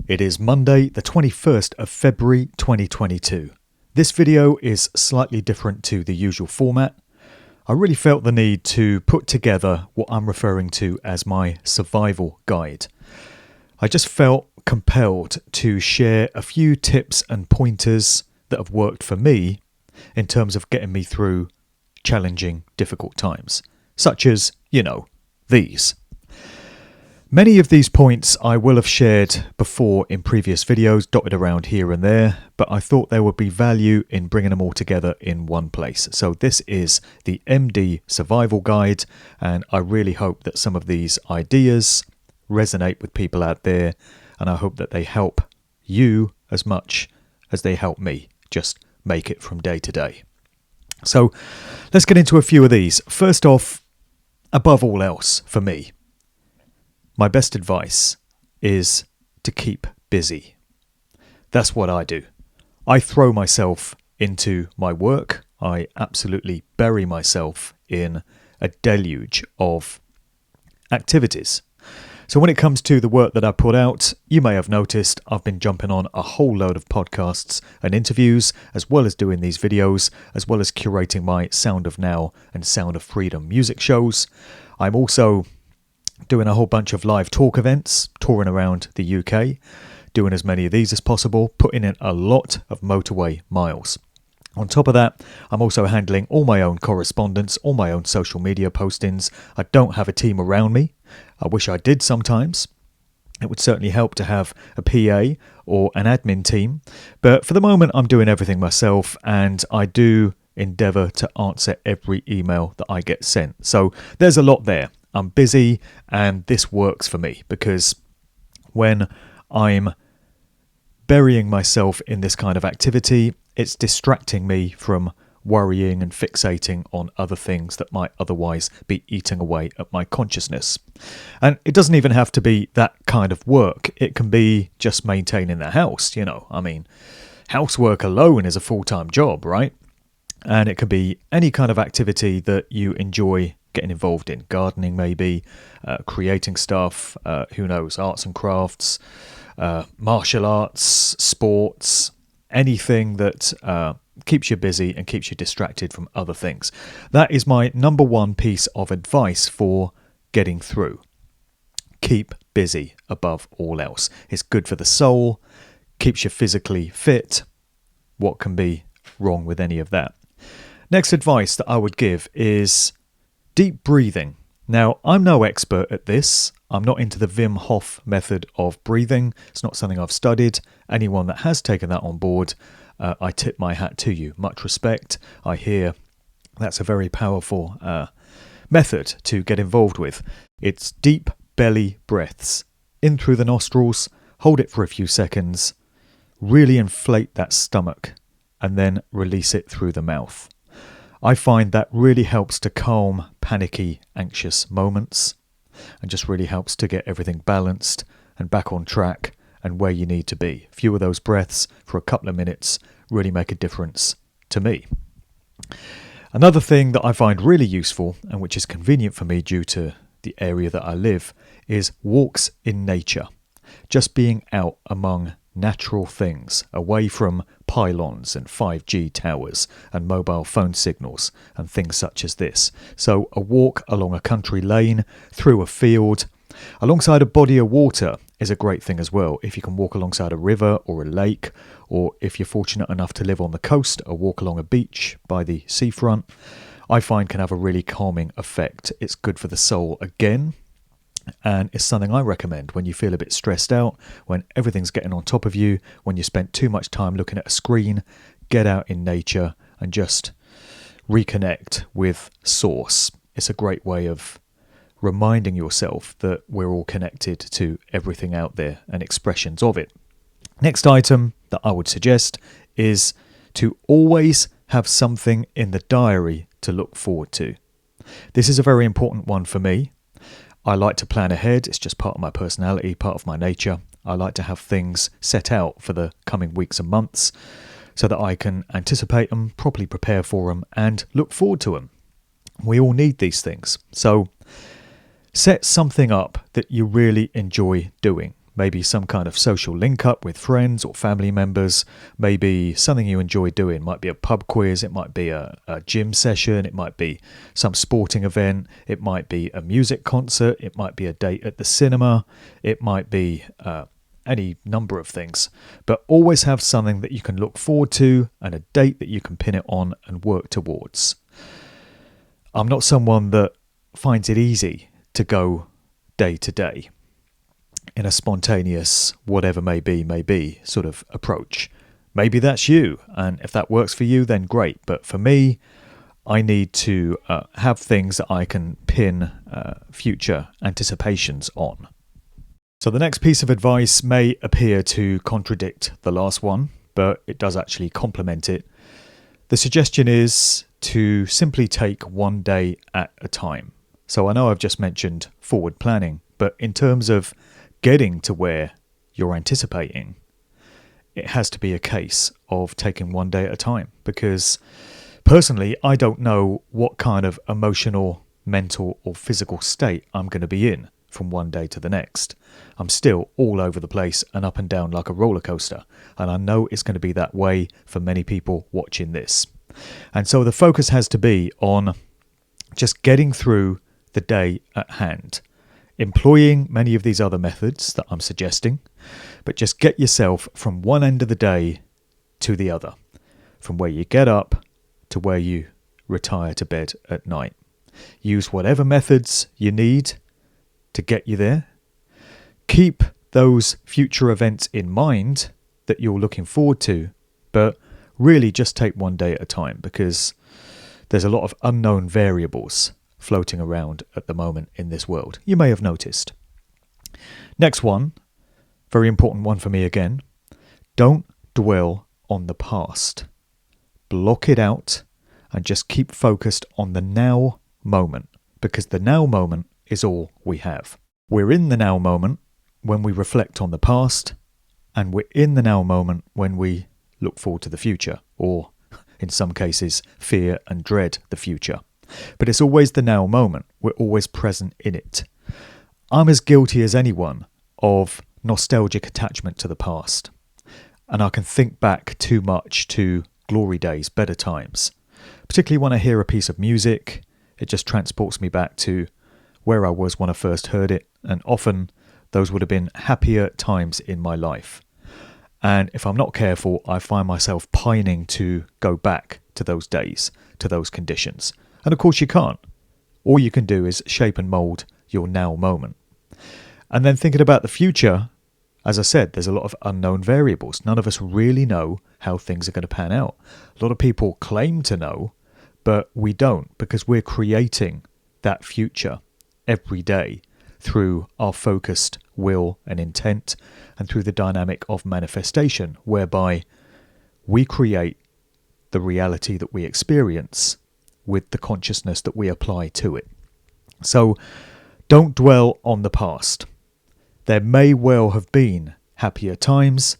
It is Monday, the 21st of February 2022. This video is slightly different to the usual format. I really felt the need to put together what I'm referring to as my survival guide. I just felt compelled to share a few tips and pointers that have worked for me in terms of getting me through challenging, difficult times, such as, these. Many of these points I will have shared before in previous videos, dotted around here and there, but I thought there would be value in bringing them all together in one place. So this is the MD Survival Guide, and I really hope that some of these ideas resonate with people out there, and I hope that they help you as much as they help me just make it from day to day. So let's get into a few of these. First off, above all else for me, my best advice is to keep busy. That's what I do. I throw myself into my work. I absolutely bury myself in a deluge of activities. So when it comes to the work that I put out, you may have noticed I've been jumping on a whole load of podcasts and interviews, as well as doing these videos, as well as curating my Sound of Now and Sound of Freedom music shows. I'm also doing a whole bunch of live talk events, touring around the UK, doing as many of these as possible, putting in a lot of motorway miles. On top of that, I'm also handling all my own correspondence, all my own social media postings. I don't have a team around me. I wish I did sometimes. It would certainly help to have a PA or an admin team. But for the moment, I'm doing everything myself, and I do endeavour to answer every email that I get sent. So there's a lot there. I'm busy, and this works for me because when I'm burying myself in this kind of activity, it's distracting me from worrying and fixating on other things that might otherwise be eating away at my consciousness. And it doesn't even have to be that kind of work. It can be just maintaining the house, housework alone is a full-time job, right? And it can be any kind of activity that you enjoy getting involved in. Gardening maybe, creating stuff, who knows, arts and crafts, martial arts, sports, anything that keeps you busy and keeps you distracted from other things. That is my number one piece of advice for getting through. Keep busy above all else. It's good for the soul, keeps you physically fit. What can be wrong with any of that? Next advice that I would give is deep breathing. Now, I'm no expert at this. I'm not into the Wim Hof method of breathing. It's not something I've studied. Anyone that has taken that on board, I tip my hat to you. Much respect. I hear that's a very powerful method to get involved with. It's deep belly breaths. In through the nostrils, hold it for a few seconds, really inflate that stomach, and then release it through the mouth. I find that really helps to calm panicky, anxious moments, and just really helps to get everything balanced and back on track and where you need to be. A few of those breaths for a couple of minutes really make a difference to me. Another thing that I find really useful, and which is convenient for me due to the area that I live, is walks in nature. Just being out among natural things, away from pylons and 5G towers and mobile phone signals and things such as this. So a walk along a country lane, through a field, alongside a body of water is a great thing as well. If you can walk alongside a river or a lake, or if you're fortunate enough to live on the coast, a walk along a beach by the seafront, I find can have a really calming effect. It's good for the soul again. And it's something I recommend when you feel a bit stressed out, when everything's getting on top of you, when you spent too much time looking at a screen. Get out in nature and just reconnect with source. It's a great way of reminding yourself that we're all connected to everything out there and expressions of it. Next item that I would suggest is to always have something in the diary to look forward to. This is a very important one for me. I like to plan ahead. It's just part of my personality, part of my nature. I like to have things set out for the coming weeks and months so that I can anticipate them, properly prepare for them, and look forward to them. We all need these things. So set something up that you really enjoy doing. maybe some kind of social link up with friends or family members, maybe something you enjoy doing. It might be a pub quiz, it might be a gym session, it might be some sporting event, it might be a music concert, it might be a date at the cinema, it might be any number of things. But always have something that you can look forward to and a date that you can pin it on and work towards. I'm not someone that finds it easy to go day to day in a spontaneous whatever may be sort of approach. Maybe that's you, and if that works for you, then great. But for me, I need to have things that I can pin future anticipations on. So the next piece of advice may appear to contradict the last one, but it does actually complement it. The suggestion is to simply take one day at a time. So I know I've just mentioned forward planning, but in terms of getting to where you're anticipating, it has to be a case of taking one day at a time. Because personally, I don't know what kind of emotional, mental or physical state I'm going to be in from one day to the next. I'm still all over the place and up and down like a roller coaster. And I know it's going to be that way for many people watching this. And so the focus has to be on just getting through the day at hand, employing many of these other methods that I'm suggesting, but just get yourself from one end of the day to the other, from where you get up to where you retire to bed at night. Use whatever methods you need to get you there. Keep those future events in mind that you're looking forward to, but really just take one day at a time, because there's a lot of unknown variables floating around at the moment in this world. You may have noticed. Next one, very important one for me again. Don't dwell on the past. Block it out and just keep focused on the now moment, because the now moment is all we have. We're in the now moment when we reflect on the past, and we're in the now moment when we look forward to the future, or in some cases, fear and dread the future. But it's always the now moment. We're always present in it. I'm as guilty as anyone of nostalgic attachment to the past. And I can think back too much to glory days, better times. Particularly when I hear a piece of music, it just transports me back to where I was when I first heard it. And often those would have been happier times in my life. And if I'm not careful, I find myself pining to go back to those days, to those conditions. And of course you can't. All you can do is shape and mould your now moment. And then thinking about the future, as I said, there's a lot of unknown variables. None of us really know how things are going to pan out. A lot of people claim to know, but we don't, because we're creating that future every day through our focused will and intent, and through the dynamic of manifestation, whereby we create the reality that we experience with the consciousness that we apply to it. So don't dwell on the past. There may well have been happier times,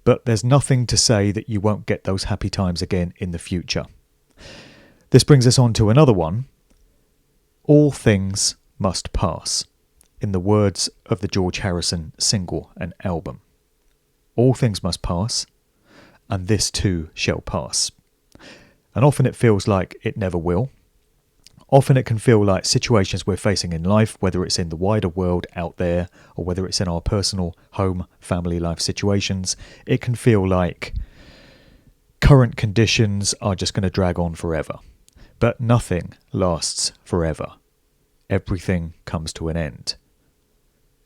but there's nothing to say that you won't get those happy times again in the future. This brings us on to another one. All things must pass. In the words of the George Harrison single and album. All things must pass, and this too shall pass. And often it feels like it never will. Often it can feel like situations we're facing in life, whether it's in the wider world out there, or whether it's in our personal home, family life situations, it can feel like current conditions are just going to drag on forever. But nothing lasts forever. Everything comes to an end.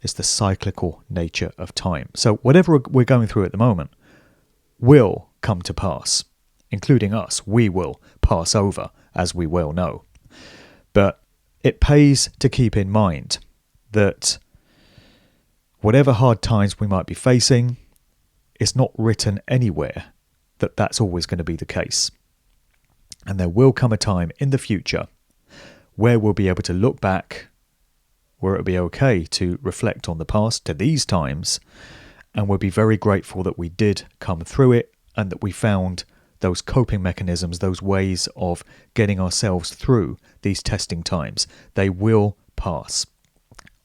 It's the cyclical nature of time. So whatever we're going through at the moment will come to pass, including us. We will pass over, as we well know. But it pays to keep in mind that whatever hard times we might be facing, it's not written anywhere that that's always going to be the case. And there will come a time in the future where we'll be able to look back, where it'll be okay to reflect on the past, to these times, and we'll be very grateful that we did come through it and that we found those coping mechanisms, those ways of getting ourselves through these testing times. They will pass.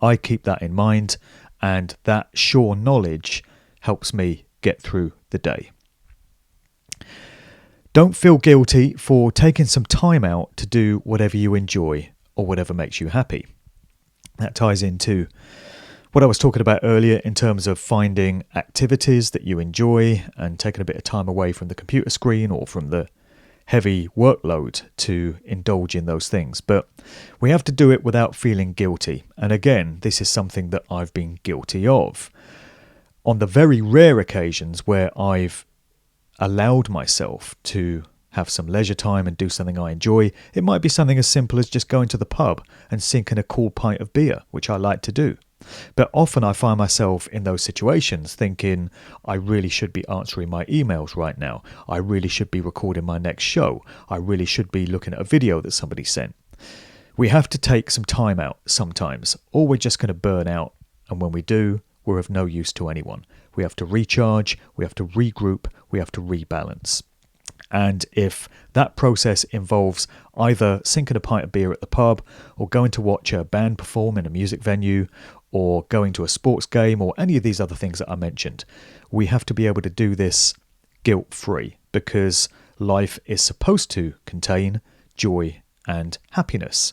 I keep that in mind, And that sure knowledge helps me get through the day. Don't feel guilty for taking some time out to do whatever you enjoy or whatever makes you happy. That ties into what I was talking about earlier in terms of finding activities that you enjoy and taking a bit of time away from the computer screen or from the heavy workload to indulge in those things. But we have to do it without feeling guilty. And again, this is something that I've been guilty of. On the very rare occasions where I've allowed myself to have some leisure time and do something I enjoy, it might be something as simple as just going to the pub and sinking a cool pint of beer, which I like to do. But often I find myself in those situations thinking, I really should be answering my emails right now. I really should be recording my next show. I really should be looking at a video that somebody sent. We have to take some time out sometimes, or we're just going to burn out. And when we do, we're of no use to anyone. We have to recharge, we have to regroup, we have to rebalance. And if that process involves either sinking a pint of beer at the pub, or going to watch a band perform in a music venue, or going to a sports game, or any of these other things that I mentioned, we have to be able to do this guilt-free, because life is supposed to contain joy and happiness.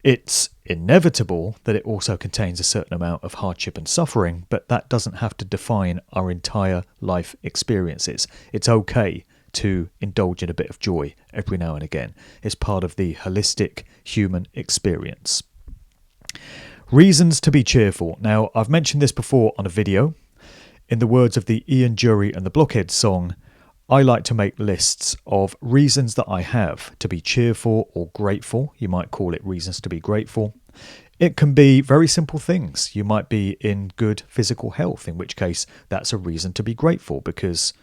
It's inevitable that it also contains a certain amount of hardship and suffering, but that doesn't have to define our entire life experiences. It's okay to indulge in a bit of joy every now and again. It's part of the holistic human experience. Reasons to be cheerful. Now, I've mentioned this before on a video. In the words of the Ian Dury and the Blockheads song, I like to make lists of reasons that I have to be cheerful or grateful. You might call it reasons to be grateful. It can be very simple things. You might be in good physical health, in which case that's a reason to be grateful because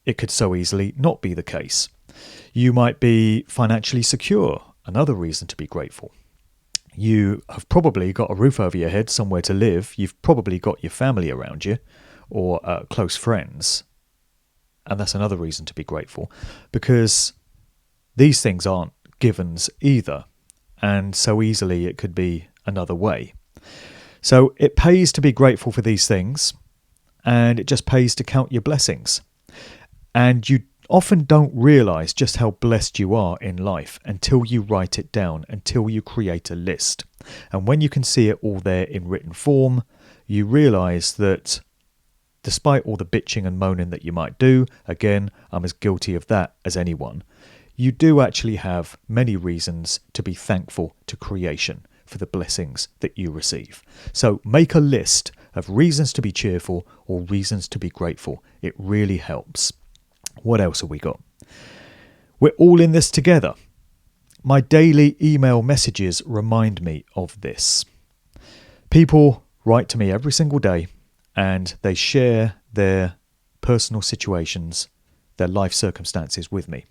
it could so easily not be the case. You might be financially secure, another reason to be grateful. You have probably got a roof over your head, somewhere to live. You've probably got your family around you or close friends. And that's another reason to be grateful, because these things aren't givens either. And so easily it could be another way. So it pays to be grateful for these things, and it just pays to count your blessings. And you often don't realize just how blessed you are in life until you write it down, until you create a list. And when you can see it all there in written form, you realize that despite all the bitching and moaning that you might do, again, I'm as guilty of that as anyone, you do actually have many reasons to be thankful to creation for the blessings that you receive. So make a list of reasons to be cheerful or reasons to be grateful. It really helps. What else have we got? We're all in this together. My daily email messages remind me of this. People write to me every single day and they share their personal situations, their life circumstances with me.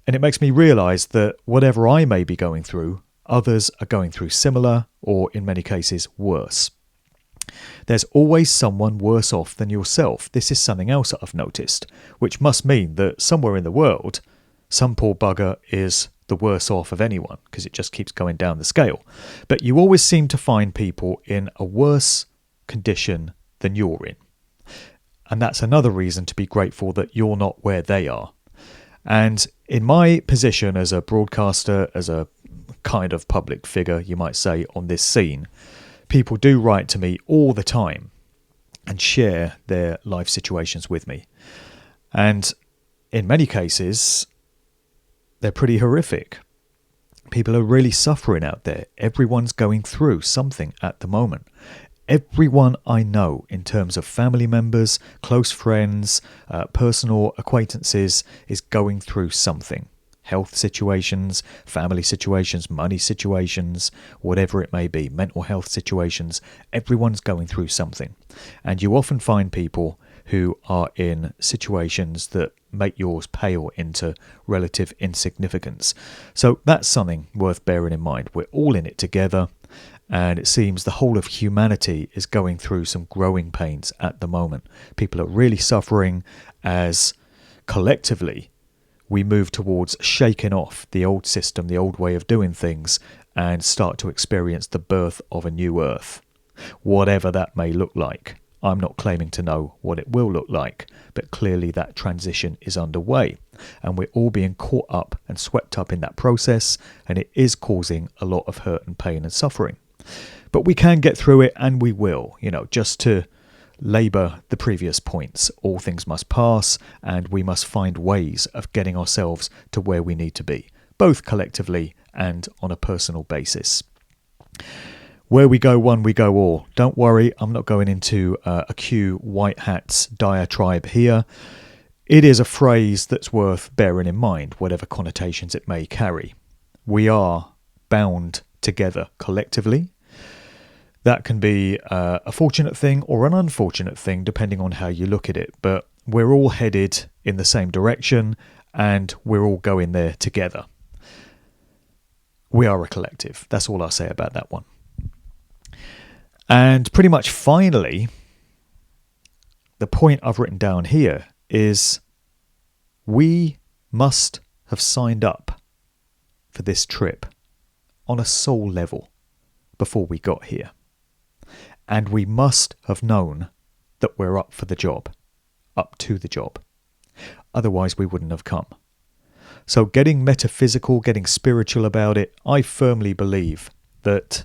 And it makes me realise that whatever I may be going through, others are going through similar or in many cases worse. There's always someone worse off than yourself. This is something else that I've noticed, which must mean that somewhere in the world, some poor bugger is the worse off of anyone, because it just keeps going down the scale. But you always seem to find people in a worse condition than you're in. And that's another reason to be grateful that you're not where they are. And in my position as a broadcaster, as a kind of public figure, you might say, on this scene, people do write to me all the time and share their life situations with me. And in many cases, they're pretty horrific. People are really suffering out there. Everyone's going through something at the moment. Everyone I know in terms of family members, close friends, personal acquaintances is going through something. Health situations, family situations, money situations, whatever it may be, mental health situations, everyone's going through something. And you often find people who are in situations that make yours pale into relative insignificance. So that's something worth bearing in mind. We're all in it together. And it seems the whole of humanity is going through some growing pains at the moment. People are really suffering as collectively we move towards shaking off the old system, the old way of doing things, and start to experience the birth of a new earth. whatever that may look like. I'm not claiming to know what it will look like, but clearly that transition is underway, and we're all being caught up and swept up in that process, and it is causing a lot of hurt and pain and suffering. But we can get through it, and we will. Just to labour the previous points, all things must pass, and we must find ways of getting ourselves to where we need to be, both collectively and on a personal basis. Where we go one, we go all. Don't worry, I'm not going into a Q white hats diatribe here. It is a phrase that's worth bearing in mind, whatever connotations it may carry. We are bound together collectively. That can be a fortunate thing or an unfortunate thing, depending on how you look at it. But we're all headed in the same direction, and we're all going there together. We are a collective. That's all I'll say about that one. And pretty much finally, the point I've written down here is we must have signed up for this trip on a soul level before we got here. And we must have known that we're up for the job, up to the job. Otherwise, we wouldn't have come. So getting metaphysical, getting spiritual about it, I firmly believe that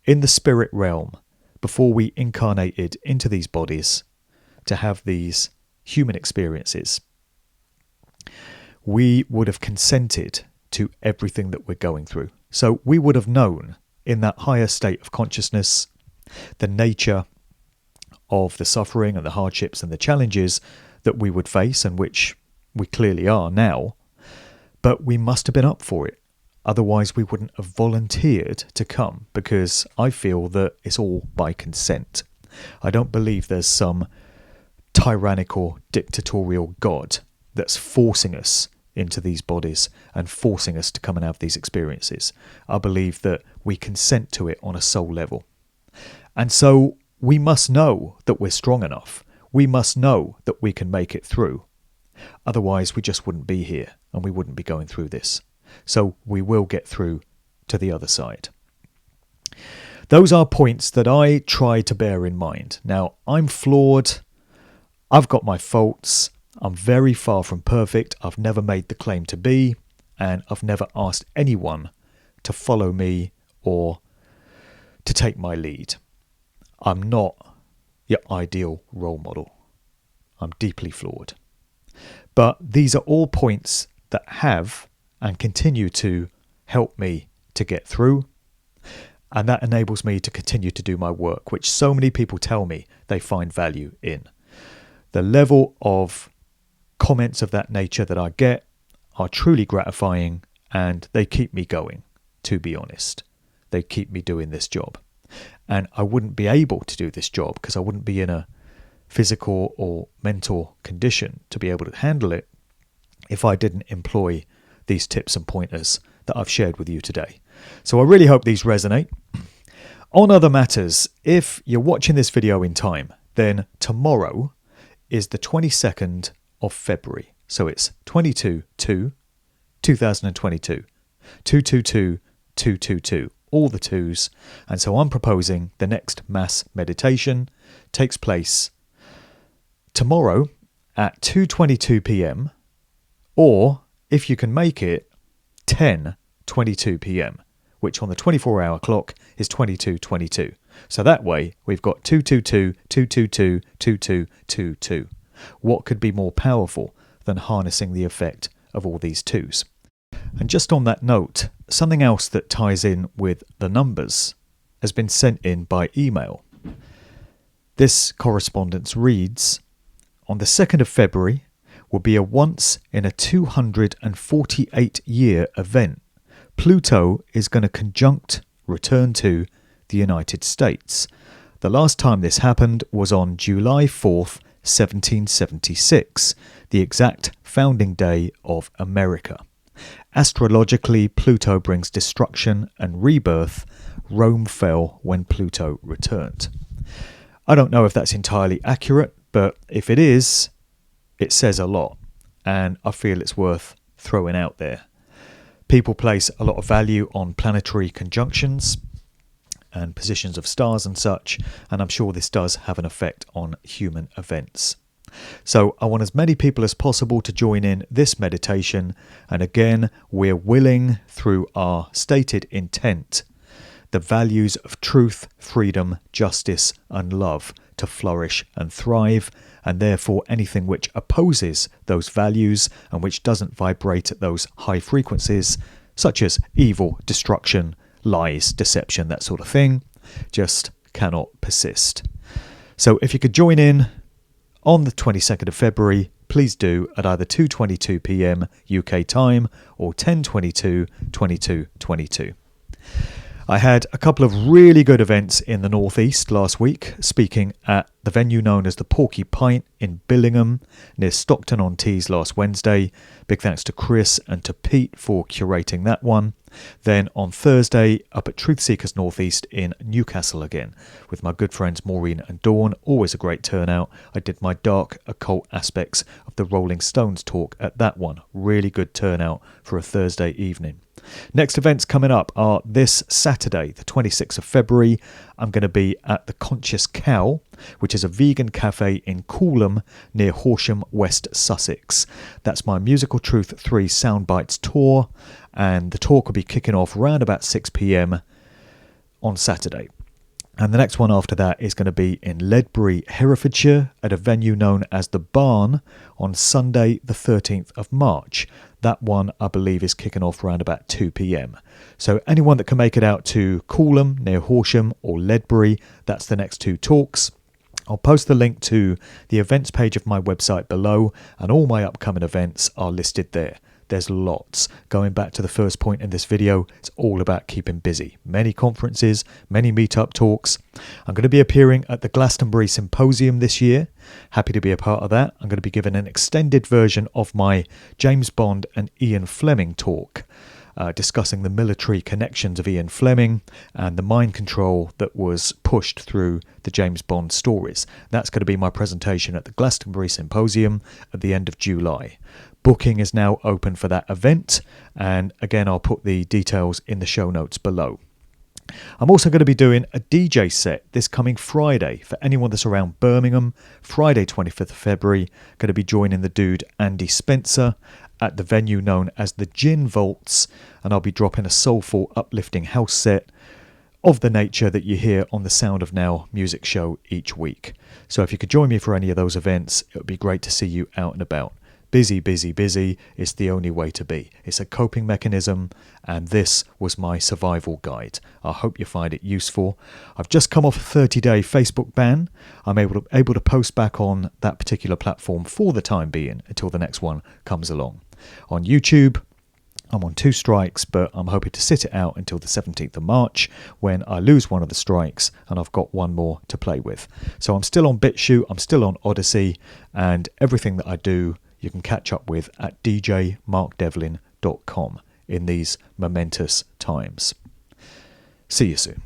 in the spirit realm, before we incarnated into these bodies to have these human experiences, we would have consented to everything that we're going through. So we would have known in that higher state of consciousness the nature of the suffering and the hardships and the challenges that we would face, and which we clearly are now, but we must have been up for it. Otherwise, we wouldn't have volunteered to come, because I feel that it's all by consent. I don't believe there's some tyrannical, dictatorial God that's forcing us into these bodies and forcing us to come and have these experiences. I believe that we consent to it on a soul level. And so we must know that we're strong enough. We must know that we can make it through. Otherwise, we just wouldn't be here and we wouldn't be going through this. So we will get through to the other side. Those are points that I try to bear in mind. Now, I'm flawed. I've got my faults. I'm very far from perfect. I've never made the claim to be, and I've never asked anyone to follow me or to take my lead. I'm not your ideal role model. I'm deeply flawed. But these are all points that have and continue to help me to get through. And that enables me to continue to do my work, which so many people tell me they find value in. The level of comments of that nature that I get are truly gratifying, and they keep me going, to be honest. They keep me doing this job. And I wouldn't be able to do this job because I wouldn't be in a physical or mental condition to be able to handle it if I didn't employ these tips and pointers that I've shared with you today. So I really hope these resonate. On other matters, if you're watching this video in time, then tomorrow is the 22nd of February. So it's 22/2/2022. 222-222. All the twos. And so I'm proposing the next mass meditation takes place tomorrow at 2:22 p.m. or if you can make it 10:22 p.m., which on the 24-hour clock is 22:22. So that way we've got 222, 222, 2222. What could be more powerful than harnessing the effect of all these twos? And just on that note, something else that ties in with the numbers has been sent in by email. This correspondence reads, on the 2nd of February will be a once in a 248-year event. Pluto is going to conjunct return to the United States. The last time this happened was on July 4th, 1776, the exact founding day of America. Astrologically, Pluto brings destruction and rebirth. Rome fell when Pluto returned. I don't know if that's entirely accurate, but if it is, it says a lot, and I feel it's worth throwing out there. People place a lot of value on planetary conjunctions, and positions of stars and such, and I'm sure this does have an effect on human events. So I want as many people as possible to join in this meditation, and again, we're willing through our stated intent, the values of truth, freedom, justice and love to flourish and thrive, and therefore anything which opposes those values and which doesn't vibrate at those high frequencies, such as evil, destruction, lies, deception, that sort of thing, just cannot persist. So if you could join in on the 22nd of February, please do at either 2:22 p.m. UK time or 10:22, 22:22. I had a couple of really good events in the Northeast last week, speaking at the venue known as the Porky Pint in Billingham near Stockton-on-Tees last Wednesday. Big thanks to Chris and to Pete for curating that one. Then on Thursday, up at Truth Seekers Northeast in Newcastle again, with my good friends Maureen and Dawn. Always a great turnout. I did my dark occult aspects of the Rolling Stones talk at that one. Really good turnout for a Thursday evening. Next events coming up are this Saturday, the 26th of February. I'm going to be at the Conscious Cow, which is a vegan cafe in Coolham near Horsham, West Sussex. That's my Musical Truth 3 Soundbites tour, and the talk will be kicking off around about 6 p.m. on Saturday. And the next one after that is going to be in Ledbury, Herefordshire, at a venue known as The Barn on Sunday, the 13th of March. That one, I believe, is kicking off around about 2 p.m. So anyone that can make it out to Coolham, near Horsham, or Ledbury, that's the next two talks. I'll post the link to the events page of my website below, and all my upcoming events are listed there. There's lots. Going back to the first point in this video, it's all about keeping busy. Many conferences, many meetup talks. I'm going to be appearing at the Glastonbury Symposium this year. Happy to be a part of that. I'm going to be giving an extended version of my James Bond and Ian Fleming talk, discussing the military connections of Ian Fleming and the mind control that was pushed through the James Bond stories. That's going to be my presentation at the Glastonbury Symposium at the end of July. Booking is now open for that event, and again I'll put the details in the show notes below. I'm also going to be doing a DJ set this coming Friday for anyone that's around Birmingham. Friday 25th of February, going to be joining the dude Andy Spencer at the venue known as the Gin Vaults, and I'll be dropping a soulful, uplifting house set of the nature that you hear on the Sound of Now music show each week. So if you could join me for any of those events, it would be great to see you out and about. Busy, busy, busy is the only way to be. It's a coping mechanism, and this was my survival guide. I hope you find it useful. I've just come off a 30-day Facebook ban. I'm able to post back on that particular platform for the time being until the next one comes along. On YouTube, I'm on 2 strikes, but I'm hoping to sit it out until the 17th of March when I lose one of the strikes and I've got one more to play with. So I'm still on BitChute, I'm still on Odyssey, and everything that I do you can catch up with at djmarkdevlin.com in these momentous times. See you soon.